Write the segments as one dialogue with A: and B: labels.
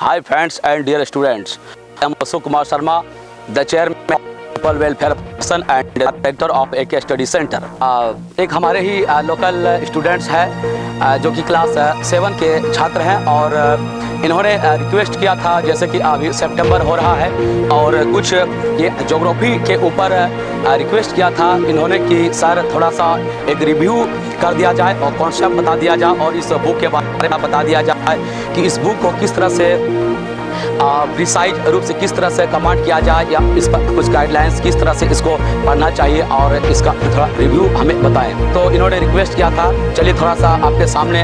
A: Hi friends and dear students, I am Ashok Kumar Sharma, the chairman of People Welfare Person and director of AK Study Center. एक हमारे ही local students हैं जो कि class 7 के छात्र हैं और इन्होंने रिक्वेस्ट किया था, जैसे कि अभी सितंबर हो रहा है और कुछ ये ज्योग्राफी के ऊपर रिक्वेस्ट किया था इन्होंने कि सर थोड़ा सा एक रिव्यू कर दिया जाए और कॉन्सेप्ट बता दिया जाए और इस बुक के बारे में बता दिया जाए कि इस बुक को किस तरह से प्रिसाइज रूप से किस तरह से कमांड किया जाए या इस पर कुछ गाइडलाइंस किस तरह से इसको पढ़ना चाहिए और इसका थोड़ा रिव्यू हमें बताएं। तो इन्होंने रिक्वेस्ट किया था, चलिए थोड़ा सा आपके सामने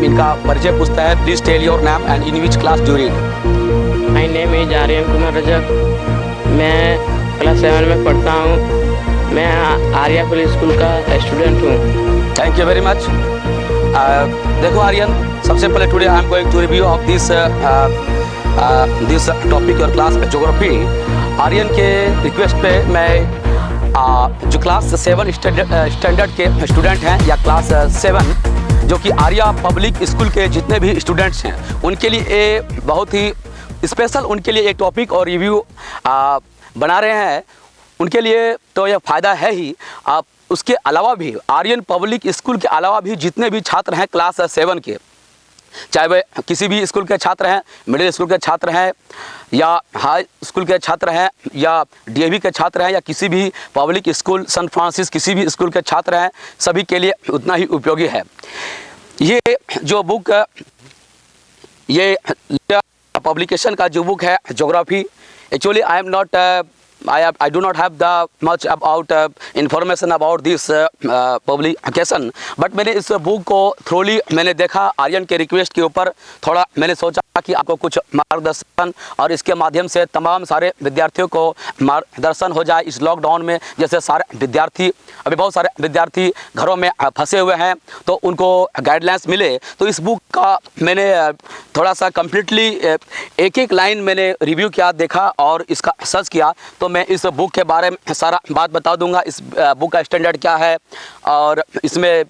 A: इनका परिचय पूछता है। Please tell your name and in which class do read.
B: My name is Aryan Kumar Rajak. मैं क्लास 7 में पढ़ता हूँ। मैं आर्या पब्लिक स्कूल का स्टूडेंट हूँ।
A: Thank you very much. देखो आर्यन, सबसे पहले today I am going to review of this topic your class geography. Aryan के रिक्वेस्ट पे मैं जो क्लास 7 स्टैंडर्ड के स्टूडेंट हैं या क्लास 7 जो कि आर्या पब्लिक स्कूल के जितने भी स्टूडेंट्स हैं उनके लिए बहुत ही स्पेशल उनके लिए एक टॉपिक और रिव्यू बना रहे हैं। उनके लिए तो यह फ़ायदा है ही, आप उसके अलावा भी आर्यन पब्लिक स्कूल के अलावा भी जितने भी छात्र हैं क्लास 7 के, चाहे वे किसी भी स्कूल के छात्र हैं, मिडिल स्कूल के छात्र हैं या हाई स्कूल के छात्र हैं या डीएवी के छात्र हैं या किसी भी पब्लिक स्कूल सन फ्रांसिस किसी भी स्कूल के छात्र हैं, सभी के लिए उतना ही उपयोगी है। ये जो बुक ये पब्लिकेशन का जो बुक है geography, actually I do not have the much about information about this publication, but मैंने इस बुक को थ्रोली मैंने देखा आर्यन के रिक्वेस्ट के ऊपर। थोड़ा मैंने सोचा कि आपको कुछ मार्गदर्शन और इसके माध्यम से तमाम सारे विद्यार्थियों को मार्गदर्शन हो जाए इस लॉकडाउन में। जैसे सारे विद्यार्थी अभी बहुत सारे विद्यार्थी घरों में फंसे हुए हैं तो उनको गाइडलाइंस मिले, तो इस बुक का मैंने थोड़ा सा कम्प्लीटली एक एक लाइन मैंने रिव्यू किया, देखा और इसका सर्च किया। तो मैं इस बुक के बारे में सारा बात बता दूंगा, इस बुक का स्टैंडर्ड क्या है और इसमें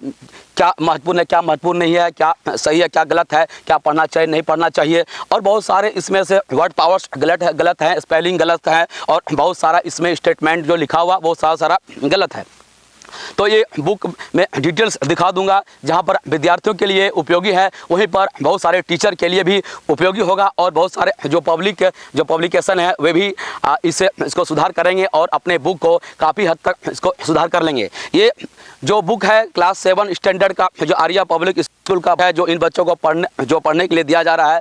A: क्या महत्वपूर्ण है क्या महत्वपूर्ण नहीं है, क्या सही है क्या गलत है, क्या पढ़ना चाहिए नहीं पढ़ना चाहिए, और बहुत सारे इसमें से वर्ड पावर्स गलत हैं, स्पेलिंग गलत है और बहुत सारा इसमें स्टेटमेंट जो लिखा हुआ वो सारा गलत है। तो ये बुक में डिटेल्स दिखा दूंगा, जहाँ पर विद्यार्थियों के लिए उपयोगी है वहीं पर बहुत सारे टीचर के लिए भी उपयोगी होगा और बहुत सारे जो पब्लिकेशन है वे भी इसको सुधार करेंगे और अपने बुक को काफ़ी हद तक इसको सुधार कर लेंगे। ये जो बुक है क्लास 7 स्टैंडर्ड का जो आर्या पब्लिक स्कूल का है, जो इन बच्चों को पढ़ने के लिए दिया जा रहा है,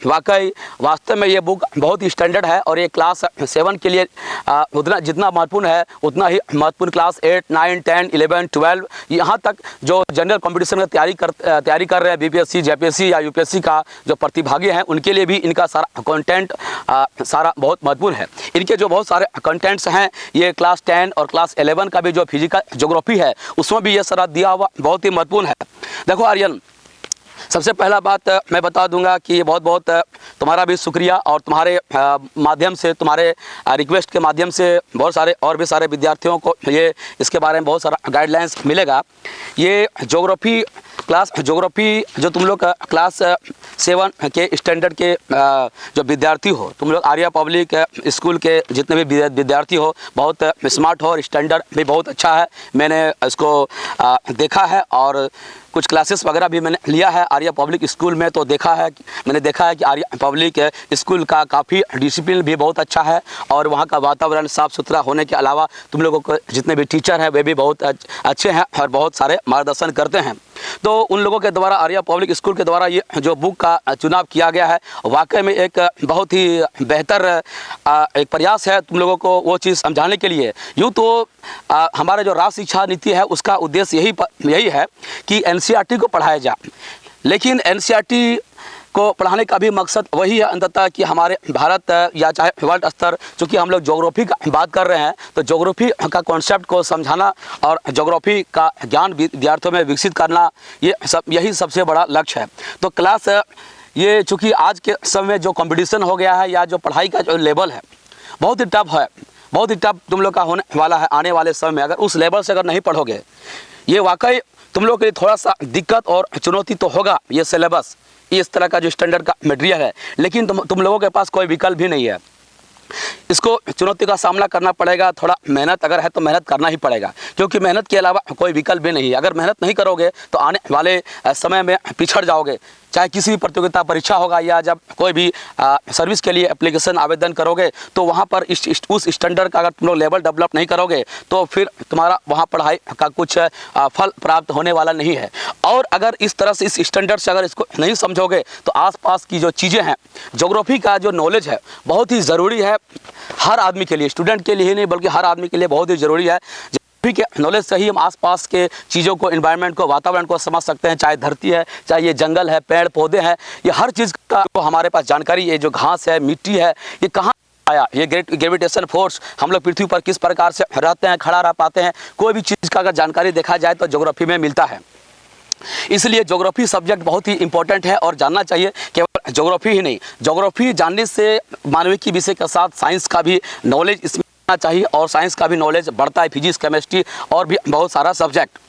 A: वाकई वास्तव में ये बुक बहुत ही स्टैंडर्ड है और ये क्लास 7 के लिए उतना जितना महत्वपूर्ण है उतना ही महत्वपूर्ण क्लास 8, 9, 10, 11, 12 यहाँ तक जो जनरल कंपटीशन में तैयारी कर रहे हैं, बीपीएससी, जेपीएससी या यूपीएससी का जो प्रतिभागी हैं उनके लिए भी इनका सारा कंटेंट सारा बहुत महत्वपूर्ण है। इनके जो बहुत सारे कंटेंट्स हैं ये क्लास 10 और क्लास 11 का भी जो फिजिकल ज्योग्राफी है उसमें भी ये सारा दिया हुआ बहुत ही महत्वपूर्ण है। देखो आर्यन, सबसे पहला बात मैं बता दूंगा कि ये बहुत तुम्हारा भी शुक्रिया और तुम्हारे माध्यम से, तुम्हारे रिक्वेस्ट के माध्यम से बहुत सारे और भी सारे विद्यार्थियों को ये इसके बारे में बहुत सारा गाइडलाइंस मिलेगा। ये ज्योग्राफी जो तुम लोग क्लास 7 के स्टैंडर्ड के जो विद्यार्थी हो, तुम लोग आर्या पब्लिक स्कूल के जितने भी विद्यार्थी हो बहुत स्मार्ट हो और स्टैंडर्ड भी बहुत अच्छा है। मैंने इसको देखा है और कुछ क्लासेस वगैरह भी मैंने लिया है आर्या पब्लिक स्कूल में, तो मैंने देखा है कि आर्या पब्लिक स्कूल का काफ़ी डिसिप्लिन भी बहुत अच्छा है और वहाँ का वातावरण साफ़ सुथरा होने के अलावा तुम लोगों को जितने भी टीचर हैं वे भी बहुत अच्छे हैं और बहुत सारे मार्गदर्शन करते हैं। तो उन लोगों के द्वारा आर्या पब्लिक स्कूल के द्वारा ये जो बुक का चुनाव किया गया है वाकई में एक बहुत ही बेहतर एक प्रयास है तुम लोगों को वो चीज़ समझाने के लिए। यूँ तो हमारा जो राष्ट्रीय शिक्षा नीति है उसका उद्देश्य यही है कि एनसीईआरटी को पढ़ाया जाए, लेकिन एनसीईआरटी को पढ़ाने का भी मकसद वही है अंततः कि हमारे भारत या चाहे वर्ल्ड स्तर, चूँकि हम लोग ज्योग्राफी का बात कर रहे हैं तो ज्योग्राफी का कॉन्सेप्ट को समझाना और ज्योग्राफी का ज्ञान विद्यार्थियों में विकसित करना यही सबसे बड़ा लक्ष्य है। तो क्लास ये चूँकि आज के समय जो कंपटीशन हो गया है या जो पढ़ाई का जो लेवल है बहुत ही टफ है, बहुत ही टफ तुम लोग का होने वाला है आने वाले समय में। अगर उस लेवल से अगर नहीं पढ़ोगे, ये वाकई तुम लोगों के लिए थोड़ा सा दिक्कत और चुनौती तो होगा ये सिलेबस, इस तरह का जो स्टैंडर्ड का मटेरियल है, लेकिन तुम लोगों के पास कोई विकल्प भी नहीं है। इसको चुनौती का सामना करना पड़ेगा। थोड़ा मेहनत अगर है तो मेहनत करना ही पड़ेगा, क्योंकि मेहनत के अलावा कोई विकल्प भी नहीं है। अगर मेहनत नहीं करोगे तो आने वाले समय में पिछड़ जाओगे। चाहे किसी भी प्रतियोगिता परीक्षा होगा या जब कोई भी सर्विस के लिए एप्लीकेशन आवेदन करोगे, तो वहाँ पर उस स्टैंडर्ड का अगर तुम लोग लेवल डेवलप नहीं करोगे तो फिर तुम्हारा वहाँ पढ़ाई का कुछ फल प्राप्त होने वाला नहीं है। और अगर इस तरह से इस स्टैंडर्ड से अगर इसको नहीं समझोगे तो आसपास की जो चीज़ें हैं, ज्योग्राफी का जो नॉलेज है बहुत ही ज़रूरी है हर आदमी के लिए, स्टूडेंट के लिए ही नहीं बल्कि हर आदमी के लिए बहुत ही ज़रूरी है। ज्योग्राफी के नॉलेज से ही हम आसपास के चीज़ों को, एनवायरनमेंट को, वातावरण को समझ सकते हैं। चाहे धरती है, चाहे ये जंगल है, पेड़ पौधे हैं, ये हर चीज़ का तो हमारे पास जानकारी, ये जो घास है, मिट्टी है, ये कहाँ आया, ये ग्रेविटेशन फोर्स, हम लोग पृथ्वी पर किस प्रकार से रहते हैं, खड़ा रह पाते हैं, कोई भी चीज़ का अगर जानकारी देखा जाए तो ज्योग्राफी में मिलता है। इसलिए ज्योग्राफी सब्जेक्ट बहुत ही इंपॉर्टेंट है और जानना चाहिए। केवल ज्योग्राफी ही नहीं, ज्योग्राफी जानने से मानविकी विषय के साथ साइंस का भी नॉलेज इसमें आना चाहिए और साइंस का भी नॉलेज बढ़ता है, फिजिक्स, केमिस्ट्री और भी बहुत सारा सब्जेक्ट।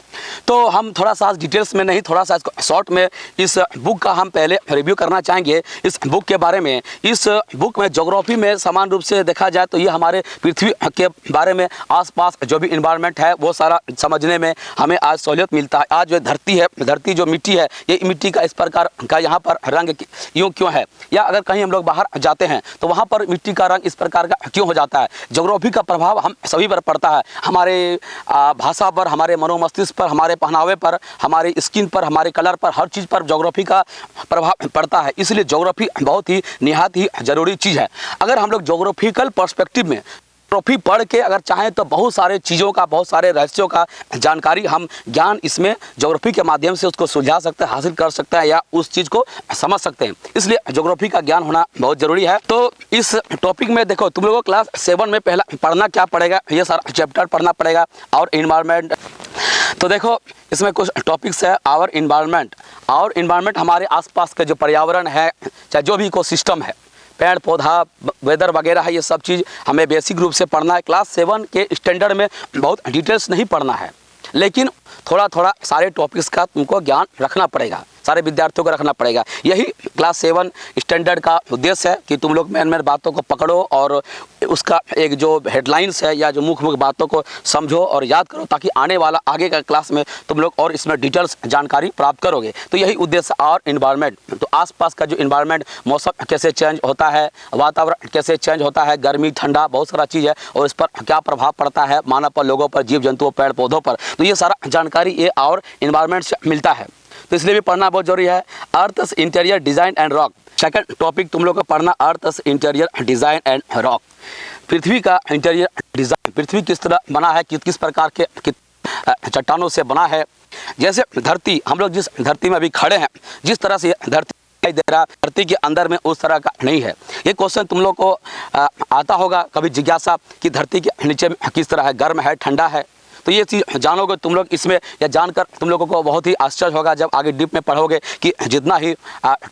A: तो हम थोड़ा सा डिटेल्स में नहीं, थोड़ा सा शॉर्ट में इस बुक का हम पहले रिव्यू करना चाहेंगे इस बुक के बारे में। इस बुक में ज्योग्राफी में समान रूप से देखा जाए तो ये हमारे पृथ्वी के बारे में, आसपास जो भी इन्वायरमेंट है वो सारा समझने में हमें आज सहूलियत मिलता है। आज जो धरती है, धरती जो मिट्टी है, ये मिट्टी का इस प्रकार का यहाँ पर रंग यूँ क्यों है, या अगर कहीं हम लोग बाहर जाते हैं तो वहाँ पर मिट्टी का रंग इस प्रकार का क्यों हो जाता है। ज्योग्राफी का प्रभाव हम सभी पर पड़ता है, हमारे भाषा पर, हमारे मनोमस्तिष्क पर, हमारे पहनावे पर, हमारी स्किन पर, हमारे कलर पर, हर चीज़ पर ज्योग्राफी का प्रभाव पड़ता है। इसलिए ज्योग्राफी बहुत ही निहायत ही ज़रूरी चीज़ है। अगर हम लोग ज्योग्राफिकल पर्सपेक्टिव में ज्योग्राफी पढ़ के अगर चाहें तो बहुत सारे चीज़ों का, बहुत सारे रहस्यों का जानकारी, हम ज्ञान इसमें ज्योग्राफी के माध्यम से उसको सुलझा सकते हैं, हासिल कर सकते हैं या उस चीज़ को समझ सकते हैं। इसलिए ज्योग्राफी का ज्ञान होना बहुत ज़रूरी है। तो इस टॉपिक में देखो, तुम लोगों को क्लास 7 में पहला पढ़ना क्या पड़ेगा, ये सारा चैप्टर पढ़ना पड़ेगा। और इन्वायरमेंट, तो देखो इसमें कुछ टॉपिक्स है। आवर इन्वायरमेंट हमारे आसपास का जो पर्यावरण है, चाहे जो भी इकोसिस्टम है, पेड़ पौधा, वेदर वगैरह है, ये सब चीज़ हमें बेसिक रूप से पढ़ना है। क्लास 7 के स्टैंडर्ड में बहुत डिटेल्स नहीं पढ़ना है, लेकिन थोड़ा थोड़ा सारे टॉपिक्स का तुमको ज्ञान रखना पड़ेगा, सारे विद्यार्थियों को रखना पड़ेगा। यही क्लास 7 स्टैंडर्ड का उद्देश्य है कि तुम लोग मेन बातों को पकड़ो और उसका एक जो हेडलाइंस है या जो मुख्य बातों को समझो और याद करो, ताकि आने वाला आगे का क्लास में तुम लोग और इसमें डिटेल्स जानकारी प्राप्त करोगे। तो यही उद्देश्य। और इन्वायरमेंट, तो आसपास का जो इन्वायरमेंट, मौसम कैसे चेंज होता है, वातावरण कैसे चेंज होता है, गर्मी ठंडा, बहुत सारा चीज़ है, और इस पर क्या प्रभाव पड़ता है मानव पर, लोगों पर, जीव जंतुओं, पेड़ पौधों पर, तो ये सारा जानकारी ये और इन्वायरमेंट से मिलता है। तो इसलिए भी पढ़ना बहुत जरूरी है। Earth interior design and rock, second topic तुम लोग को पढ़ना, earth interior design and rock. पृथ्वी का इंटीरियर डिज़ाइन, पृथ्वी किस तरह बना है, किस प्रकार के चट्टानों से बना है। जैसे धरती, हम लोग जिस धरती में अभी खड़े हैं, जिस तरह से धरती दिखाई दे रहा, धरती के अंदर में उस तरह का नहीं है। ये क्वेश्चन तुम लोग को आता होगा कभी जिज्ञासा कि धरती के नीचे में किस तरह है, गर्म है, ठंडा है। तो ये चीज़ जानोगे तुम लोग इसमें, या जानकर तुम लोगों को बहुत ही आश्चर्य होगा जब आगे डीप में पढ़ोगे कि जितना ही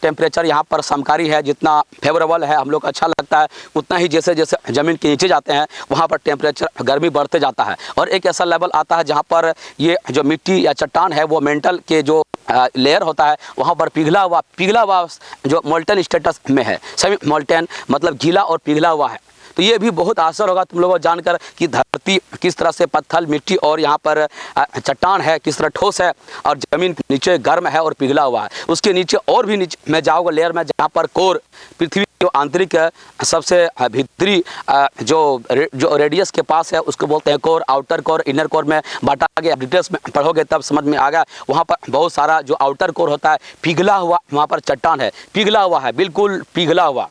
A: टेम्परेचर यहाँ पर समकारी है, जितना फेवरेबल है, हम लोग को अच्छा लगता है, उतना ही जैसे जैसे ज़मीन के नीचे जाते हैं वहाँ पर टेम्परेचर, गर्मी बढ़ते जाता है। और एक ऐसा लेवल आता है जहाँ पर ये जो मिट्टी या चट्टान है वो मेंटल के जो लेयर होता है वहाँ पर पिघला हुआ जो मोल्टन स्टेटस में है। सेमी मोल्टन मतलब गीला और पिघला हुआ है। तो ये भी बहुत आश्चर्य होगा तुम लोगों को जानकर कि धरती किस तरह से पत्थर, मिट्टी और यहाँ पर चट्टान है, किस तरह ठोस है, और ज़मीन नीचे गर्म है और पिघला हुआ है। उसके नीचे और भी नीचे में जाओगे लेयर में, जहाँ पर कोर, पृथ्वी जो आंतरिक सबसे भीतरी जो रेडियस के पास है उसको बोलते हैं core. Outer core, inner core में बांटा गया। डिटेल्स में पढ़ोगे तब समझ में आएगा। वहाँ पर बहुत सारा जो आउटर कोर होता है पिघला हुआ, वहाँ पर चट्टान है, पिघला हुआ है, बिल्कुल पिघला हुआ।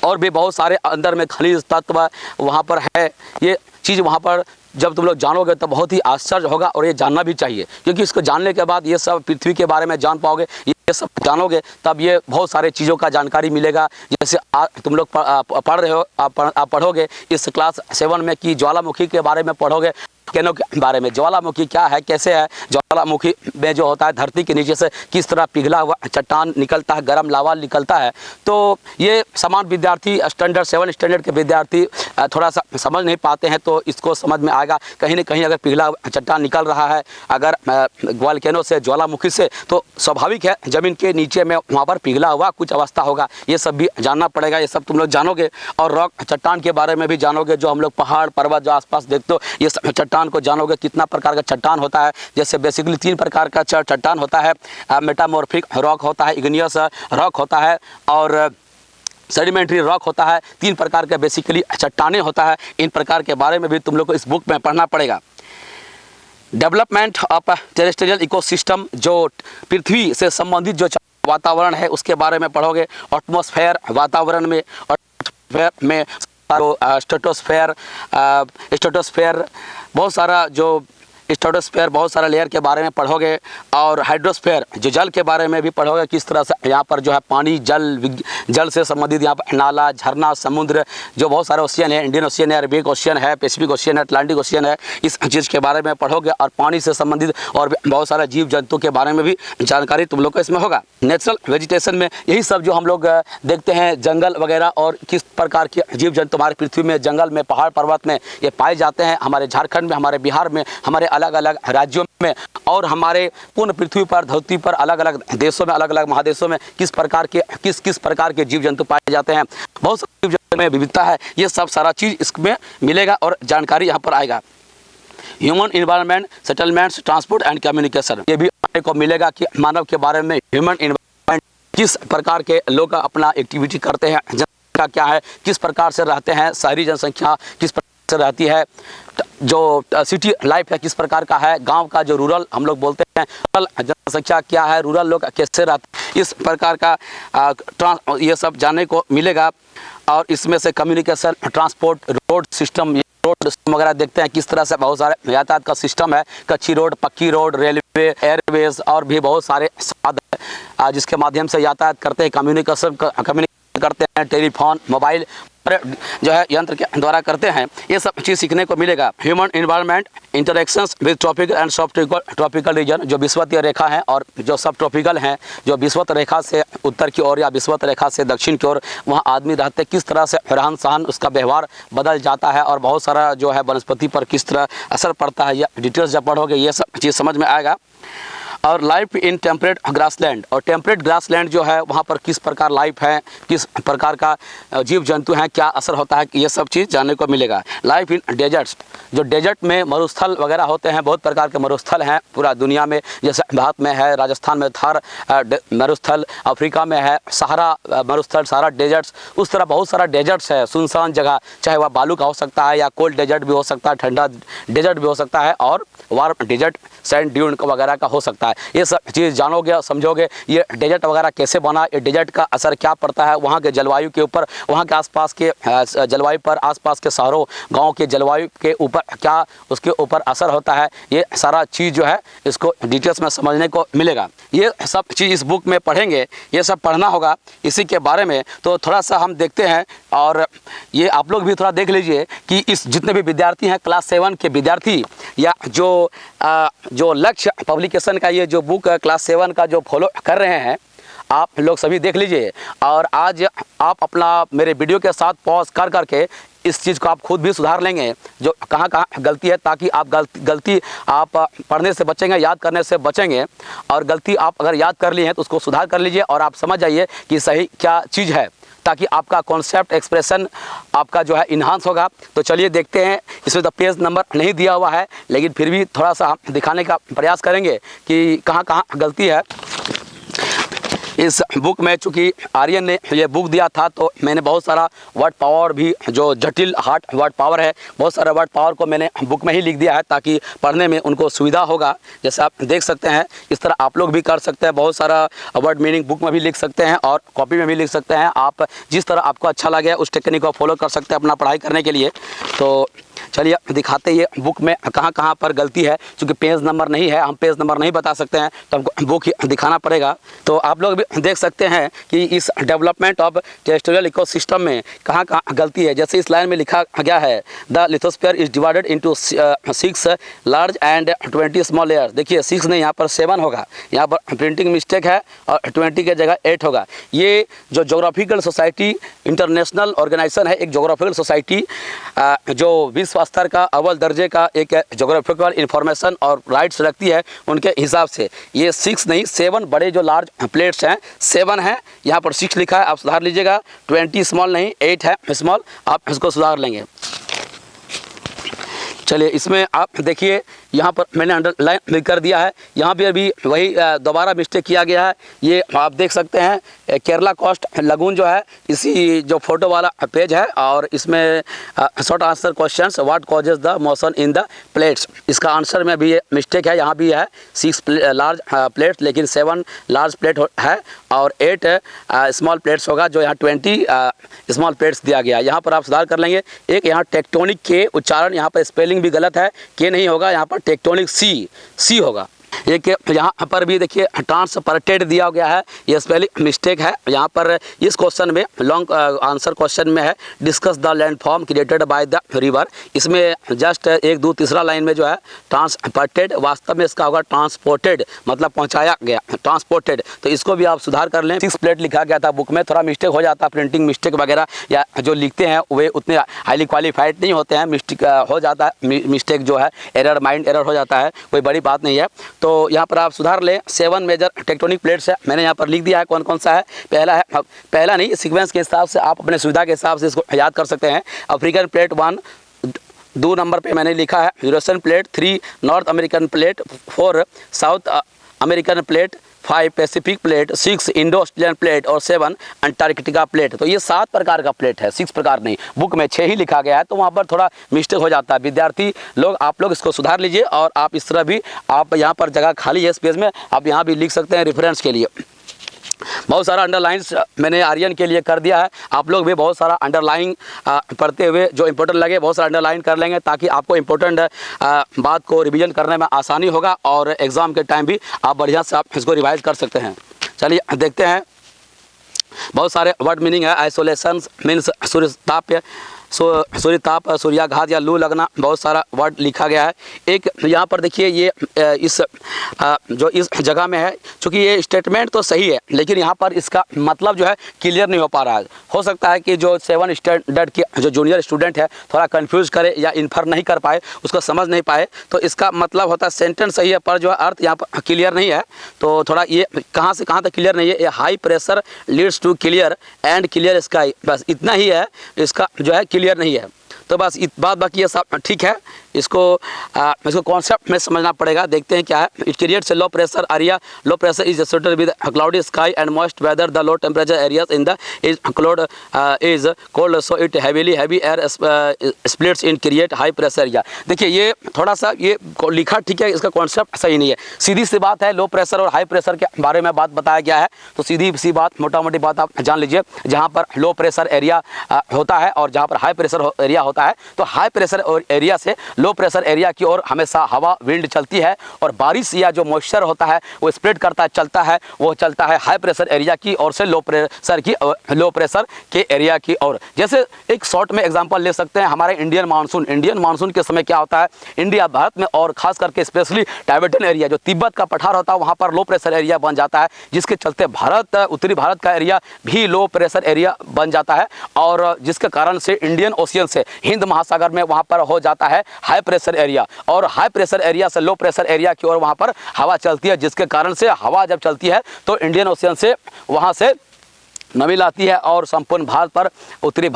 A: और भी बहुत सारे अंदर में खनिज तत्व वहाँ पर है। ये चीज़ वहाँ पर जब तुम लोग जानोगे तो बहुत ही आश्चर्य होगा, और ये जानना भी चाहिए, क्योंकि इसको जानने के बाद ये सब पृथ्वी के बारे में जान पाओगे। ये सब जानोगे तब ये बहुत सारे चीज़ों का जानकारी मिलेगा। जैसे तुम लोग पढ़ रहे हो, आप पढ़ोगे इस क्लास 7 में कि ज्वालामुखी के बारे में पढ़ोगे, वोल्केनो के बारे में। ज्वालामुखी क्या है, कैसे है, ज्वालामुखी में जो होता है धरती के नीचे से किस तरह पिघला हुआ चट्टान निकलता है, गर्म लावा निकलता है। तो ये समान विद्यार्थी स्टैंडर्ड 7 स्टैंडर्ड के विद्यार्थी थोड़ा सा समझ नहीं पाते हैं तो इसको समझ में आएगा। कहीं न कहीं अगर पिघला चट्टान निकल रहा है अगर वोल्केनो से, ज्वालामुखी से, तो स्वाभाविक है ज़मीन के नीचे में वहाँ पर पिघला हुआ कुछ अवस्था होगा। ये सब भी जानना पड़ेगा, ये सब तुम लोग जानोगे। और रॉक चट्टान के बारे में भी जानोगे, जो हम लोग पहाड़ पर्वत जो आसपास देखते हो, ये सब चट्टान को जानोगे। कितना प्रकार का चट्टान होता है, जैसे बेसिकली 3 प्रकार का चट्टान होता है। मेटामॉर्फिक रॉक होता है, इग्नियस रॉक होता है और सेडिमेंट्री रॉक होता है। 3 प्रकार के बेसिकली चट्टानें होता है। इन प्रकार के बारे में भी तुम लोग को इस बुक में पढ़ना पड़ेगा। डेवलपमेंट ऑफ टेरेस्ट्रियल इकोसिस्टम, जो पृथ्वी से संबंधित जो वातावरण है उसके बारे में पढ़ोगे। एटमॉस्फेयर, वातावरण में, स्ट्रेटोस्फेयर बहुत सारा जो स्ट्रेटोस्फेयर बहुत सारा लेयर के बारे में पढ़ोगे। और हाइड्रोस्फेयर जो जल के बारे में भी पढ़ोगे, किस तरह से यहाँ पर जो है पानी, जल से संबंधित यहाँ पर नाला, झरना, समुद्र, जो बहुत सारे ओशियन है, इंडियन ओशियन है, अरबिक ओशियन है, पैसिफिक ओशियन है, अटलांटिक ओशियन है, इस चीज़ के बारे में पढ़ोगे। और पानी से संबंधित और बहुत सारा जीव जंतु के बारे में भी जानकारी तुम लोग को इसमें होगा। नेचुरल वेजिटेशन में यही सब जो हम लोग देखते हैं, जंगल वगैरह, और किस प्रकार के जीव जंतु हमारी पृथ्वी में, जंगल में, पहाड़ पर्वत में ये पाए जाते हैं। हमारे झारखंड में, हमारे बिहार में, हमारे अलग अलग राज्यों में और हमारे पूर्ण पृथ्वी पर, धरती पर, अलग अलग देशों में, अलग अलग महादेशों में किस प्रकार के जीव जंतु पाए जाते हैं। बहुत सारे जीव जंतु में विविधता है। ये सब सारा चीज़ इसमें मिलेगा और जानकारी यहाँ पर आएगा। Human environment, settlements, transport and communication, ये भी आपको को मिलेगा कि मानव के बारे में, ह्यूमन इन्वायरमेंट, किस प्रकार के लोग अपना एक्टिविटी करते हैं, जनसंख्या क्या है, किस प्रकार से रहते हैं, शहरी जनसंख्या किस प्रकार से रहती है, जो सिटी लाइफ है किस प्रकार का है, गांव का जो रूरल हम लोग बोलते हैं, रूरल जनसंख्या क्या है, रूरल लोग कैसे रहते हैं, इस प्रकार का ये सब जानने को मिलेगा। और इसमें से कम्युनिकेशन, ट्रांसपोर्ट, रोड सिस्टम वगैरह देखते हैं किस तरह से बहुत सारे यातायात का सिस्टम है, कच्ची रोड, पक्की रोड, रेलवे, एयरवेज और भी बहुत सारे साधन जिसके माध्यम से यातायात करते हैं, कम्युनिकेशन करते हैं, टेलीफोन, मोबाइल जो है यंत्र के द्वारा करते हैं। ये सब चीज़ सीखने को मिलेगा। Human environment, interactions with tropical and सब ट्रॉपिकल रीजन, जो विषुवतीय रेखा है और जो सब ट्रॉपिकल हैं, जो विषुवत रेखा से उत्तर की ओर या विषुवत रेखा से दक्षिण की ओर वहाँ आदमी रहते, किस तरह से रहन सहन, उसका व्यवहार बदल जाता है और बहुत सारा जो है वनस्पति पर किस तरह असर पड़ता है, या डिटेल्स जब पढ़ोगे ये सब चीज़ समझ में आएगा। और लाइफ इन टेम्परेट ग्रासलैंड, और टेम्परेट ग्रासलैंड जो है वहाँ पर किस प्रकार लाइफ है, किस प्रकार का जीव जंतु हैं, क्या असर होता है, ये सब चीज़ जानने को मिलेगा। लाइफ इन डेजर्ट्स, जो डेजर्ट में मरुस्थल वगैरह होते हैं, बहुत प्रकार के मरुस्थल हैं पूरा दुनिया में, जैसे भारत में है, राजस्थान में थार मरुस्थल, अफ्रीका में है सहारा मरुस्थल, सहारा डेजर्ट्स, उस तरह बहुत सारा डेजर्ट्स है, सुनसान जगह, चाहे वह बालू का हो सकता है या कोल्ड डेजर्ट भी हो सकता है, ठंडा डेजर्ट भी हो सकता है और वार्म डेजर्ट, सैंड ड्यून वगैरह का हो सकता है। ये सब चीज़ जानोगे और समझोगे। ये डेजर्ट वगैरह कैसे बना, ये डेजर्ट का असर क्या पड़ता है वहाँ के जलवायु के ऊपर, वहाँ के आसपास के जलवायु पर, आसपास के शहरों गांव के जलवायु के ऊपर क्या उसके ऊपर असर होता है, ये सारा चीज़ जो है इसको डिटेल्स में समझने को मिलेगा। ये सब चीज़ इस बुक में पढ़ेंगे, ये सब पढ़ना होगा इसी के बारे में। तो थोड़ा सा हम देखते हैं और ये आप लोग भी थोड़ा देख लीजिए कि इस जितने भी विद्यार्थी हैं क्लास 7 के विद्यार्थी, या जो लक्ष्य पब्लिकेशन का ये जो बुक क्लास 7 का जो फॉलो कर रहे हैं, आप लोग सभी देख लीजिए। और आज आप अपना मेरे वीडियो के साथ पॉज कर करके इस चीज़ को आप खुद भी सुधार लेंगे, जो कहाँ कहाँ गलती है, ताकि आप गलती आप पढ़ने से बचेंगे, याद करने से बचेंगे। और गलती आप अगर याद कर ली है तो उसको सुधार कर लीजिए और आप समझ जाइए कि सही क्या चीज़ है, ताकि आपका कॉन्सेप्ट एक्सप्रेशन आपका जो है इन्हांस होगा। तो चलिए देखते हैं। इसमें तो पेज नंबर नहीं दिया हुआ है, लेकिन फिर भी थोड़ा सा हम दिखाने का प्रयास करेंगे कि कहाँ कहाँ गलती है। इस बुक में चूँकि आर्यन ने ये बुक दिया था तो मैंने बहुत सारा वर्ड पावर भी, जो जटिल हार्ड वर्ड पावर है, बहुत सारा वर्ड पावर को मैंने बुक में ही लिख दिया है ताकि पढ़ने में उनको सुविधा होगा। जैसे आप देख सकते हैं इस तरह आप लोग भी कर सकते हैं, बहुत सारा वर्ड मीनिंग बुक में भी लिख सकते हैं और कॉपी में भी लिख सकते हैं। आप जिस तरह आपको अच्छा लगे उस टेक्निक को फॉलो कर सकते हैं अपना पढ़ाई करने के लिए। तो चलिए दिखाते ये बुक में कहाँ कहाँ पर गलती है, क्योंकि पेज नंबर नहीं है, हम पेज नंबर नहीं बता सकते हैं, तो हमको बुक दिखाना पड़ेगा। तो आप लोग भी देख सकते हैं कि इस डेवलपमेंट ऑफ टेरेस्ट्रियल इकोसिस्टम में कहाँ कहाँ गलती है। जैसे इस लाइन में लिखा गया है the lithosphere is divided into 6 large and 20 small layers. देखिए 6 नहीं, यहाँ पर 7 होगा, यहाँ पर प्रिंटिंग मिस्टेक है और 20 की जगह 8 होगा। ये जो ज्योग्राफिकल सोसाइटी इंटरनेशनल ऑर्गेनाइजेशन है, एक ज्योग्राफिकल सोसाइटी जो विश्व स्तर का अव्वल दर्जे का एक ज्योग्राफिकल इंफॉर्मेशन और राइट्स रखती है, उनके हिसाब से ये 6 नहीं 7 बड़े जो लार्ज प्लेट्स हैं 7 हैं, यहाँ पर 6 लिखा है, आप सुधार लीजिएगा। 20 स्मॉल नहीं 8 है स्मॉल, आप इसको सुधार लेंगे। चलिए इसमें आप देखिए यहाँ पर मैंने अंडरलाइन कर दिया है, यहाँ भी अभी वही दोबारा मिस्टेक किया गया है। ये आप देख सकते हैं केरला कोस्ट लगून जो है, इसी जो फोटो वाला पेज है, और इसमें short answer questions what causes the motion in the plates, इसका आंसर में भी ये मिस्टेक है। यहाँ भी है 6 लार्ज प्लेट्स, लेकिन 7 लार्ज प्लेट है और 8 स्मॉल प्लेट्स होगा, जो यहाँ 20 स्मॉल प्लेट्स दिया गया। यहाँ पर आप सुधार कर लेंगे। एक यहाँ टेक्टोनिक के उच्चारण यहाँ पर स्पेलिंग भी गलत है, के नहीं होगा, यहाँ पर टेक्टोनिक सी होगा। एक यहाँ पर भी देखिए ट्रांसपर्टेड दिया गया है, ये स्पेलिंग मिस्टेक है। यहाँ पर इस क्वेश्चन में लॉन्ग आंसर क्वेश्चन में है discuss the landform created by the river, इसमें जस्ट 1 2 3 लाइन में जो है ट्रांसपर्टेड, वास्तव में इसका होगा ट्रांसपोर्टेड, मतलब पहुँचाया गया, ट्रांसपोर्टेड। तो इसको भी आप सुधार कर लें। 6 प्लेट लिखा गया था बुक में, थोड़ा मिस्टेक हो जाता है, प्रिंटिंग मिस्टेक वगैरह या जो लिखते हैं वे उतने हाईली क्वालिफाइड नहीं होते हैं, मिस्टेक हो जाता है, मिस्टेक जो है एरर, माइंड एरर हो जाता है, कोई बड़ी बात नहीं है। तो यहाँ पर आप सुधार लें। 7 मेजर टेक्टोनिक प्लेट्स है, मैंने यहाँ पर लिख दिया है कौन कौन सा है। पहला नहीं, सीक्वेंस के हिसाब से आप अपने सुविधा के हिसाब से इसको याद कर सकते हैं। अफ्रीकन प्लेट 1, 2 नंबर पे मैंने लिखा है। Eurasian plate 3, north American plate 4, south American plate 5, Pacific plate 6, Indo Australian plate और 7 अंटार्कटिका प्लेट। तो ये 7 प्रकार का प्लेट है, 6 प्रकार नहीं। बुक में 6 ही लिखा गया है, तो वहाँ पर थोड़ा मिस्टेक हो जाता है। विद्यार्थी लोग आप लोग इसको सुधार लीजिए, और आप इस तरह भी आप यहाँ पर जगह खाली है इस पेज में, आप यहाँ भी लिख सकते हैं रेफरेंस के लिए। बहुत सारा अंडरलाइंस मैंने आर्यन के लिए कर दिया है, आप लोग भी बहुत सारा अंडरलाइन पढ़ते हुए जो इंपॉर्टेंट लगे बहुत सारा अंडरलाइन कर लेंगे, ताकि आपको इंपॉर्टेंट बात को रिवीजन करने में आसानी होगा, और एग्ज़ाम के टाइम भी आप बढ़िया से आप इसको रिवाइज कर सकते हैं। चलिए देखते हैं, बहुत सारे वर्ड मीनिंग है। आइसोलेशन मीन्स सूर्यताप, सूर्याघात या लू लगना, बहुत सारा वर्ड लिखा गया है। एक यहाँ पर देखिए ये इस जो इस जगह में है, चूँकि ये स्टेटमेंट तो सही है, लेकिन यहाँ पर इसका मतलब जो है क्लियर नहीं हो पा रहा है। हो सकता है कि जो 7 स्टैंडर्ड के जो जूनियर स्टूडेंट है थोड़ा कंफ्यूज करे या इन्फर नहीं कर पाए, उसको समझ नहीं पाए, तो इसका मतलब होता है सेंटेंस सही है पर जो है अर्थ यहाँ पर क्लियर नहीं है। तो थोड़ा ये कहाँ से कहाँ तक क्लियर नहीं है। ये high pressure leads to clear and clear sky, बस इतना ही है, इसका जो है क्लियर नहीं है। तो बस बात बाकी ये सब ठीक है, इसको कॉन्सेप्ट में समझना पड़ेगा। देखते हैं क्या है। It creates low pressure area, low pressure is associated with cloudy sky and moist weather, the low temperature areas in the is cloud is cold, so it heavy air splits in create high pressure area. देखिए ये थोड़ा सा ये लिखा ठीक है, इसका concept सही नहीं है। सीधी सी बात है, लो प्रेशर और हाई प्रेशर के बारे में बात बताया गया है, तो सीधी सी बात मोटा मोटी बात आप जान लीजिए। जहाँ पर लो प्रेशर एरिया होता है और जहाँ पर हाई प्रेशर एरिया होता है, तो हाई प्रेशर एरिया से लो प्रेशर एरिया की ओर हमेशा हवा विंड चलती है, और बारिश या जो मॉइस्चर होता है वो स्प्रेड करता चलता है, वो चलता है हाई प्रेशर एरिया की ओर से लो प्रेशर के एरिया की ओर। जैसे एक शॉर्ट में एग्जांपल ले सकते हैं, हमारे इंडियन मानसून के समय क्या होता है, इंडिया भारत में और खास करके स्पेशली टाइबेटन एरिया जो तिब्बत का पठार होता है, वहाँ पर लो प्रेशर एरिया बन जाता है, जिसके चलते उत्तरी भारत का एरिया भी लो प्रेशर एरिया बन जाता है, और जिसके कारण से इंडियन ओशियन से हिंद महासागर में वहाँ पर हो जाता है हाई प्रेशर एरिया, और हाई प्रेशर एरिया से लो प्रेशर एरिया की ओर वहाँ पर हवा चलती है, जिसके कारण से हवा जब चलती है तो इंडियन ओशियन से वहाँ से नमी लाती है और संपूर्ण भारत पर उत्तरी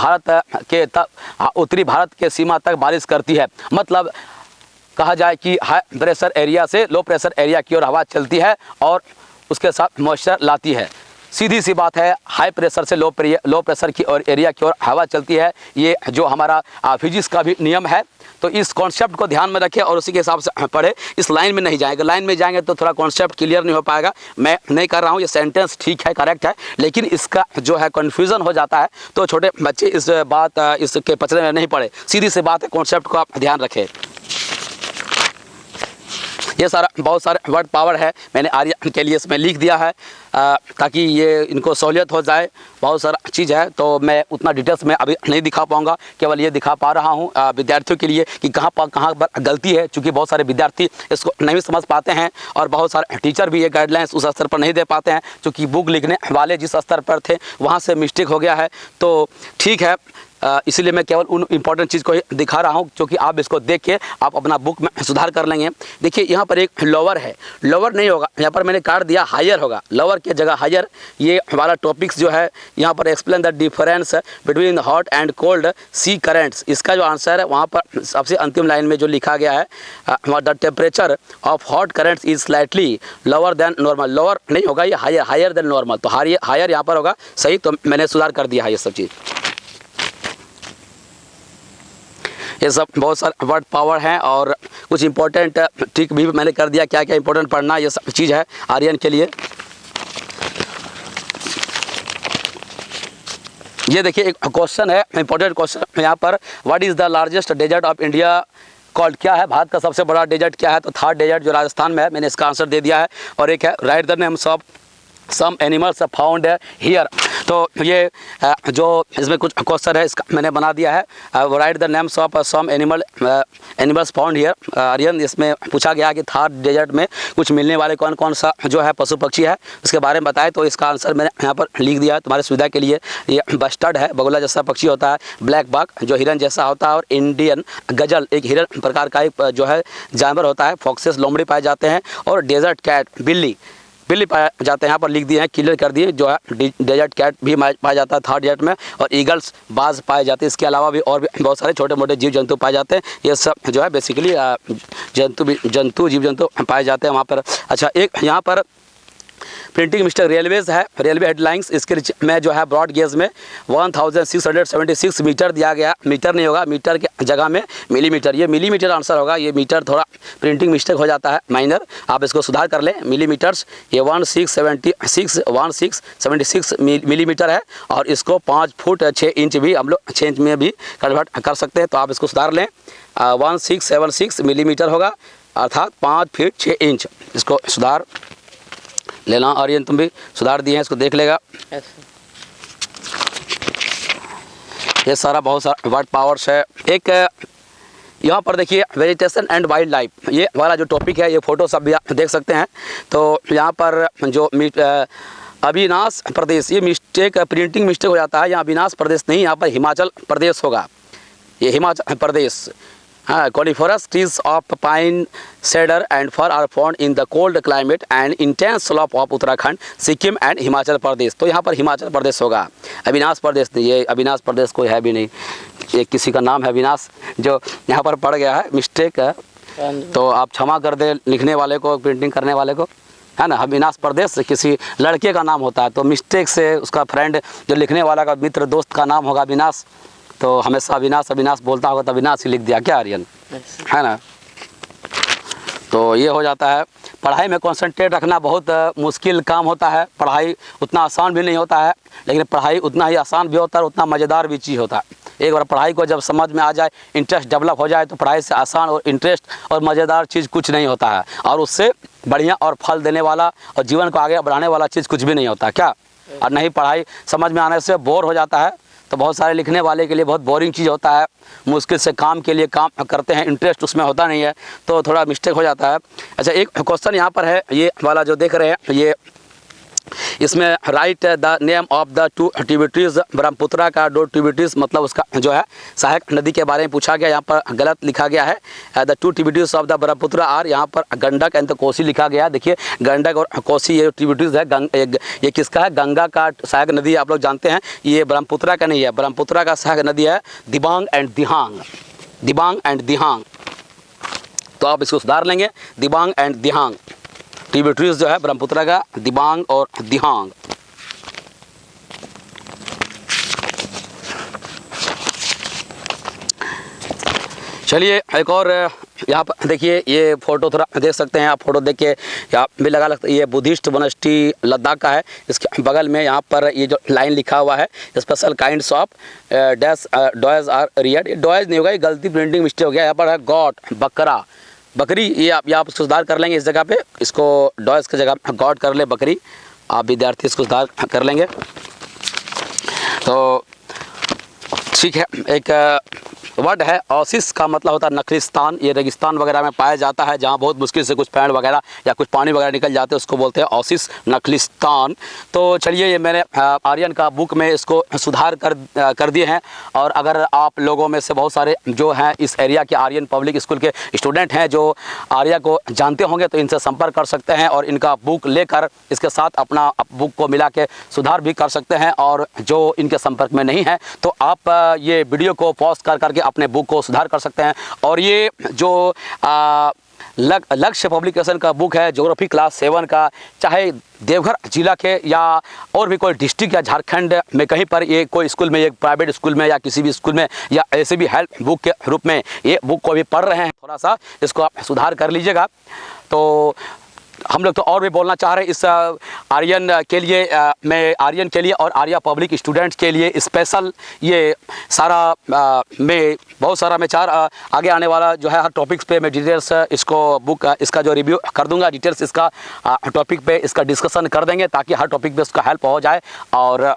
A: भारत के सीमा तक बारिश करती है। मतलब कहा जाए कि हाई प्रेशर एरिया से लो प्रेशर एरिया की ओर हवा चलती है और उसके साथ मॉइस्चर लाती है। सीधी सी बात है, हाई प्रेशर से लो प्रेशर की और एरिया की ओर हवा चलती है। ये जो हमारा फिजिक्स का भी नियम है। तो इस कॉन्सेप्ट को ध्यान में रखें और उसी के हिसाब से पढ़े। इस लाइन में नहीं जाएंगे, लाइन में जाएंगे तो थोड़ा कॉन्सेप्ट क्लियर नहीं हो पाएगा। मैं नहीं कर रहा हूँ, ये सेंटेंस ठीक है, करेक्ट है, लेकिन इसका जो है कन्फ्यूज़न हो जाता है। तो छोटे बच्चे इसके पचड़े में नहीं पड़े। सीधी सी बात है, कॉन्सेप्ट को आप ध्यान रखें। ये सारा बहुत सारे वर्ड पावर है, मैंने आर्यन के लिए इसमें लिख दिया है ताकि ये इनको सहूलियत हो जाए। बहुत सारा चीज़ है तो मैं उतना डिटेल्स में अभी नहीं दिखा पाऊँगा, केवल ये दिखा पा रहा हूँ विद्यार्थियों के लिए कि कहाँ पर गलती है, क्योंकि बहुत सारे विद्यार्थी इसको नहीं समझ पाते हैं और बहुत सारे टीचर भी ये गाइडलाइंस उस स्तर पर नहीं दे पाते हैं, क्योंकि बुक लिखने वाले जिस स्तर पर थे वहाँ से मिस्टेक हो गया है। तो ठीक है, इसीलिए मैं केवल उन इम्पॉर्टेंट चीज़ को ही दिखा रहा हूँ, क्योंकि आप इसको देख के आप अपना बुक में सुधार कर लेंगे। देखिए यहाँ पर एक लोअर है, लोअर नहीं होगा, यहाँ पर मैंने काट दिया हायर होगा, लोअर की जगह हायर। ये हमारा टॉपिक्स जो है यहाँ पर explain the difference between hot and cold sea currents. इसका जो आंसर है वहाँ पर सबसे अंतिम लाइन में जो लिखा गया है, the temperature of hot currents is slightly lower than normal. Lower नहीं होगा, ये हायर, हायर देन नॉर्मल। तो हायर यहाँ पर होगा सही, तो मैंने सुधार कर दिया है ये सब चीज़। ये सब बहुत सारे वर्ड पावर हैं और कुछ इंपॉर्टेंट ट्रिक भी मैंने कर दिया, क्या क्या इंपॉर्टेंट पढ़ना, ये सब चीज़ है आर्यन के लिए। ये देखिए एक क्वेश्चन है, इंपॉर्टेंट क्वेश्चन यहाँ पर, what is the largest desert of India called. क्या है भारत का सबसे बड़ा डेजर्ट क्या है? तो थर्ड डेजर्ट जो राजस्थान में है, मैंने इसका आंसर दे दिया है। और एक है write the names of some animals found here. तो ये जो इसमें कुछ क्वेश्चन है इसका मैंने बना दिया है, write the names of some animals found here. Aryan इसमें पूछा गया कि थार डेजर्ट में कुछ मिलने वाले कौन कौन सा जो है पशु पक्षी है, उसके बारे में बताए। तो इसका आंसर मैंने यहाँ पर लिख दिया है तुम्हारी सुविधा के लिए। ये बस्टर्ड है, बगुला जैसा पक्षी होता है, ब्लैक बक जो हिरन जैसा होता है, और इंडियन गजल एक हिरन प्रकार का एक जो है जानवर होता है, फॉक्सेस लोमड़ी पाए जाते हैं, और डेजर्ट कैट बिल्ली पाए जाते हैं। यहाँ पर लिख दिए हैं, क्लियर कर दिए, जो है डेजर्ट कैट भी पाया जाता है थर्ड डेजर्ट में, और ईगल्स बाज पाए जाते हैं। इसके अलावा भी और भी बहुत सारे छोटे मोटे जीव जंतु पाए जाते हैं। ये सब जो है बेसिकली जीव जंतु पाए जाते हैं वहाँ पर। अच्छा, एक यहाँ पर प्रिंटिंग मिस्टेक रेलवेज है, रेलवे हेडलाइंस, इसके में जो है ब्रॉड गेज में 1676 मीटर दिया गया। मीटर नहीं होगा, मीटर के जगह में मिलीमीटर, ये मिलीमीटर आंसर होगा। ये मीटर थोड़ा प्रिंटिंग मिस्टेक हो जाता है माइनर, आप इसको सुधार कर लें। मिलीमीटर्स ये 1676 मिलीमीटर है, और इसको 5 फुट 6 इंच भी हम लोग 6 इंच में भी कन्वर्ट कर सकते हैं। तो आप इसको सुधार लें, 1676 मिलीमीटर होगा, अर्थात 5 फीट 6 इंच। इसको सुधार लेना। और ये तुम भी सुधार दिए हैं, इसको देख लेगा। ये सारा बहुत सारा वर्ड पावर्स है। एक यहाँ पर देखिए वेजिटेशन एंड वाइल्ड लाइफ, ये वाला जो टॉपिक है, ये फोटो सब भी आप देख सकते हैं। तो यहाँ पर जो अविनाश प्रदेश, ये मिस्टेक प्रिंटिंग मिस्टेक हो जाता है, यहाँ अविनाश प्रदेश नहीं, यहाँ पर हिमाचल प्रदेश होगा, ये Himachal Pradesh. Coniferous trees of pine, cedar and fir are found in the cold climate and intense slope of Uttarakhand, Sikkim and Himachal Pradesh. तो यहाँ पर हिमाचल प्रदेश होगा, अविनाश प्रदेश नहीं। ये अविनाश प्रदेश कोई है भी नहीं, ये किसी का नाम है अविनाश जो यहाँ पर पड़ गया है, मिस्टेक है। तो आप क्षमा कर दे लिखने वाले को, प्रिंटिंग करने वाले को, है ना। अविनाश प्रदेश किसी लड़के का नाम होता है, तो मिस्टेक से उसका फ्रेंड जो लिखने वाला का मित्र दोस्त का नाम होगा अविनाश, तो हमेशा अविनाश बोलता होगा तो अविनाश ही लिख दिया क्या आर्यन, है ना। तो ये हो जाता है। पढ़ाई में कंसंट्रेट रखना बहुत मुश्किल काम होता है, पढ़ाई उतना आसान भी नहीं होता है, लेकिन पढ़ाई उतना ही आसान भी होता है और उतना मज़ेदार भी चीज़ होता है। एक बार पढ़ाई को जब समझ में आ जाए, इंटरेस्ट डेवलप हो जाए, तो पढ़ाई से आसान और इंटरेस्ट और मज़ेदार चीज़ कुछ नहीं होता है, और उससे बढ़िया और फल देने वाला और जीवन को आगे बढ़ाने वाला चीज़ कुछ भी नहीं होता क्या। और नहीं पढ़ाई समझ में आने से बोर हो जाता है, तो बहुत सारे लिखने वाले के लिए बहुत बोरिंग चीज़ होता है, मुश्किल से काम के लिए काम करते हैं, इंटरेस्ट उसमें होता नहीं है, तो थोड़ा मिस्टेक हो जाता है। अच्छा, एक क्वेश्चन यहाँ पर है, ये वाला जो देख रहे हैं, ये इसमें right the name of the 2 tributaries, Brahmaputra का 2 ट्रिब्यूटरीज, मतलब उसका जो है सहायक नदी के बारे में पूछा गया। यहाँ पर गलत लिखा गया है, the 2 tributaries of the Brahmaputra are, यहाँ पर गंडक एंड कोसी लिखा गया है। देखिए गंडक और कोसी ये ट्रिब्यूटरीज है, ये किसका है? गंगा का सहायक नदी आप लोग जानते हैं, ये ब्रह्मपुत्रा का नहीं है। ब्रह्मपुत्रा का सहायक नदी है दिबांग एंड दिहांग। तो आप इसको सुधार लेंगे, दिबांग एंड दिहांग ट्रिब्यूटरीज जो है ब्रह्मपुत्रा का, दिबांग और दिहांग। चलिए एक और यहाँ पर देखिए, ये फ़ोटो थोड़ा देख सकते हैं आप। फ़ोटो देख के यहाँ भी लगा लगता है ये बुद्धिस्ट मोनेस्ट्री लद्दाख का है। इसके बगल में यहाँ पर ये जो लाइन लिखा हुआ है, special kinds of dash dyes are read. ये डॉयज नहीं होगा, ये गलती प्रिंटिंग मिस्टेक हो गया। यहाँ पर है गॉड, बकरा, बकरी। ये आप यहाँ पर सुधार कर लेंगे इस जगह पे, इसको डॉयज की जगह गॉड कर ले, बकरी। आप विद्यार्थी इसको सुधार कर लेंगे तो ठीक है। एक वर्ड है ओसिस, का मतलब होता है नखलिस्तान। ये रेगिस्तान वगैरह में पाया जाता है, जहाँ बहुत मुश्किल से कुछ पेड़ वगैरह या कुछ पानी वगैरह निकल जाते हैं, उसको बोलते हैं ओसिस, नखलिस्तान। तो चलिए, ये मैंने आर्यन का बुक में इसको सुधार कर दिए हैं। और अगर आप लोगों में से बहुत सारे जो हैं इस एरिया के आर्यन पब्लिक स्कूल के स्टूडेंट हैं जो आर्या को जानते होंगे, तो इनसे संपर्क कर सकते हैं और इनका बुक लेकर इसके साथ अपना बुक को मिला के सुधार भी कर सकते हैं। और जो इनके संपर्क में नहीं है तो आप ये वीडियो को पॉज कर करके अपने बुक को सुधार कर सकते हैं। और ये जो लक्ष्य पब्लिकेशन का बुक है ज्योग्राफी क्लास 7 का, चाहे देवघर जिला के या और भी कोई डिस्ट्रिक्ट या झारखंड में कहीं पर ये कोई स्कूल में, एक प्राइवेट स्कूल में या किसी भी स्कूल में या ऐसे भी हेल्प बुक के रूप में ये बुक को भी पढ़ रहे हैं, थोड़ा सा इसको आप सुधार कर लीजिएगा। तो हम लोग तो और भी बोलना चाह रहे हैं इस आर्यन के लिए, मैं आर्यन के लिए और आर्या पब्लिक स्टूडेंट्स के लिए स्पेशल ये सारा मैं बहुत सारा मैं आगे आने वाला जो है हर टॉपिक्स पे मैं डिटेल्स इसको बुक इसका जो रिव्यू कर दूंगा, डिटेल्स इसका टॉपिक पे इसका डिस्कशन कर देंगे ताकि हर टॉपिक पे उसका हेल्प हो जाए और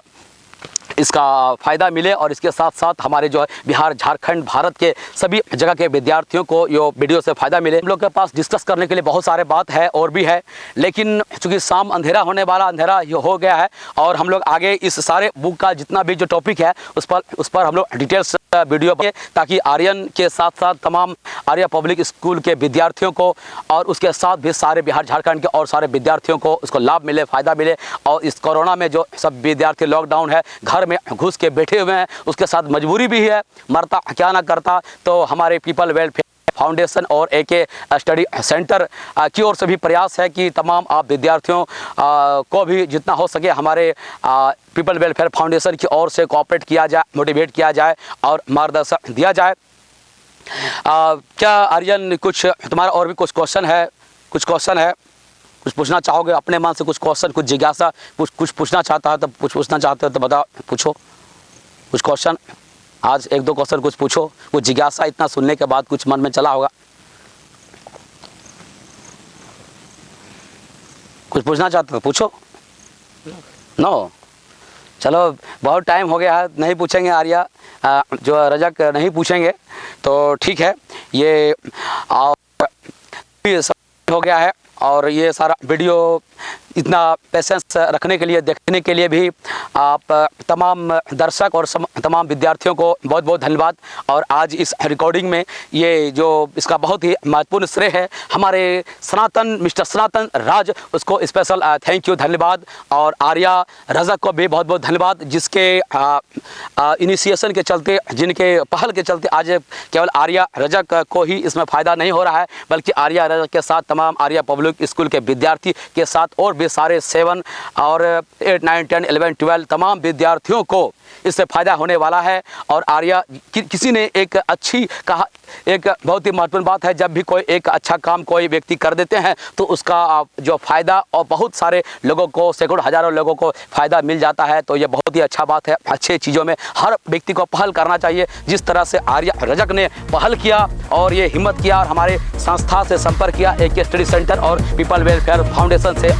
A: इसका फ़ायदा मिले। और इसके साथ साथ हमारे जो है बिहार, झारखंड, भारत के सभी जगह के विद्यार्थियों को ये वीडियो से फ़ायदा मिले। हम लोग के पास डिस्कस करने के लिए बहुत सारे बात है और भी है, लेकिन चूँकि शाम अंधेरा होने वाला, अंधेरा हो गया है और हम लोग आगे इस सारे बुक का जितना भी जो टॉपिक है उस पर हम लोग डिटेल्स वीडियो बने, ताकि आर्यन के साथ साथ तमाम आर्या पब्लिक स्कूल के विद्यार्थियों को और उसके साथ भी सारे बिहार, झारखंड के और सारे विद्यार्थियों को उसको लाभ मिले, फ़ायदा मिले। और इस कोरोना में जो सब विद्यार्थी लॉकडाउन है, घर में घुस के बैठे हुए हैं, उसके साथ मजबूरी भी है, मरता क्या ना करता। तो हमारे पीपल वेलफेयर फाउंडेशन और एके स्टडी सेंटर की ओर से भी प्रयास है कि तमाम आप विद्यार्थियों को भी जितना हो सके हमारे पीपल वेलफेयर फाउंडेशन की ओर से कोऑपरेट किया जाए, मोटिवेट किया जाए और मार्गदर्शन दिया जाए। क्या आर्यन कुछ तुम्हारा और भी कुछ क्वेश्चन है? कुछ क्वेश्चन है, कुछ पूछना चाहोगे अपने मन से? कुछ क्वेश्चन, कुछ जिज्ञासा, कुछ पूछना चाहता है तो कुछ पूछना चाहते हो तो बताओ, पूछो कुछ क्वेश्चन। आज एक दो क्वेश्चन कुछ पूछो, कुछ जिज्ञासा इतना सुनने के बाद कुछ मन में चला होगा, कुछ पूछना चाहते हो पूछो। नो, चलो बहुत टाइम हो गया है, नहीं पूछेंगे आर्या, जो रजक नहीं पूछेंगे तो ठीक है। ये हो गया है और ये सारा वीडियो इतना पेशेंस रखने के लिए, देखने के लिए भी आप तमाम दर्शक और तमाम विद्यार्थियों को बहुत बहुत धन्यवाद। और आज इस रिकॉर्डिंग में ये जो इसका बहुत ही महत्वपूर्ण श्रेय है हमारे सनातन, मिस्टर सनातन राज, उसको स्पेशल थैंक यू, धन्यवाद। और आर्या रजक को भी बहुत बहुत धन्यवाद, जिसके इनिशिएशन के चलते, जिनके पहल के चलते आज केवल आर्या रजक को ही इसमें फ़ायदा नहीं हो रहा है, बल्कि आर्या रजक के साथ तमाम आर्या पब्लिक स्कूल के विद्यार्थी के साथ और सारे 7 और 8, 9, 10, 11, 12 तमाम विद्यार्थियों को इससे फ़ायदा होने वाला है। और आर्या किसी ने एक अच्छी कहा, एक बहुत ही महत्वपूर्ण बात है, जब भी कोई एक अच्छा काम कोई व्यक्ति कर देते हैं तो उसका जो फ़ायदा और बहुत सारे लोगों को, सैकड़ों हज़ारों लोगों को फ़ायदा मिल जाता है। तो ये बहुत ही अच्छा बात है। अच्छे चीज़ों में हर व्यक्ति को पहल करना चाहिए, जिस तरह से आर्या रजक ने पहल किया और ये हिम्मत किया और हमारे संस्था से संपर्क किया, एके स्टडी सेंटर और पीपल वेलफेयर फाउंडेशन से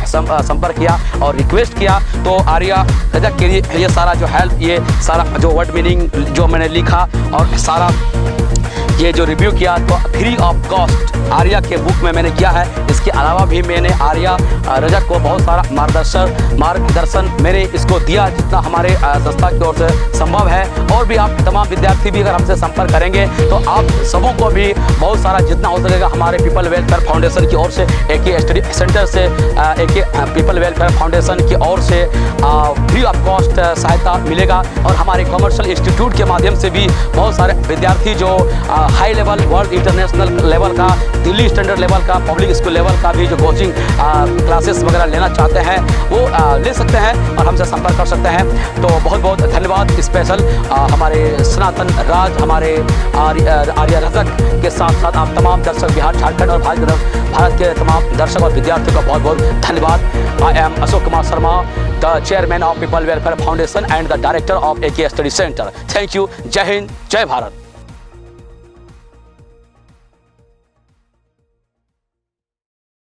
A: संपर्क किया और रिक्वेस्ट किया। तो आर्या रजक के लिए ये सारा जो हेल्प, ये सारा जो वर्ड मीनिंग जो मैंने लिखा और सारा ये जो रिव्यू किया तो फ्री ऑफ कॉस्ट आर्या के बुक में मैंने किया है। इसके अलावा भी मैंने आर्या रजक को बहुत सारा मार्गदर्शन मैंने इसको दिया, जितना हमारे संस्था की ओर से संभव है। और भी आप तमाम विद्यार्थी भी अगर हमसे संपर्क करेंगे तो आप सबों को भी बहुत सारा जितना हो सकेगा हमारे पीपल वेलफेयर फाउंडेशन की ओर से, एके स्टडी सेंटर से, एके पीपल वेलफेयर फाउंडेशन की ओर से फ्री ऑफ कॉस्ट सहायता मिलेगा। और हमारे कॉमर्शियल इंस्टीट्यूट के माध्यम से भी बहुत सारे विद्यार्थी जो high level, world international level का, दिल्ली स्टैंडर्ड लेवल का, पब्लिक स्कूल लेवल का भी जो कोचिंग क्लासेस वगैरह लेना चाहते हैं वो ले सकते हैं और हमसे संपर्क कर सकते हैं। तो बहुत बहुत धन्यवाद स्पेशल हमारे सनातन राज, हमारे आर्या रजक के साथ साथ आप तमाम दर्शक, बिहार, झारखंड और भारत के तमाम दर्शक और विद्यार्थियों का बहुत बहुत धन्यवाद। I am Ashok Kumar Sharma, the chairman of people welfare foundation and the director of AK study centre. Thank you. जय हिंद, जय भारत।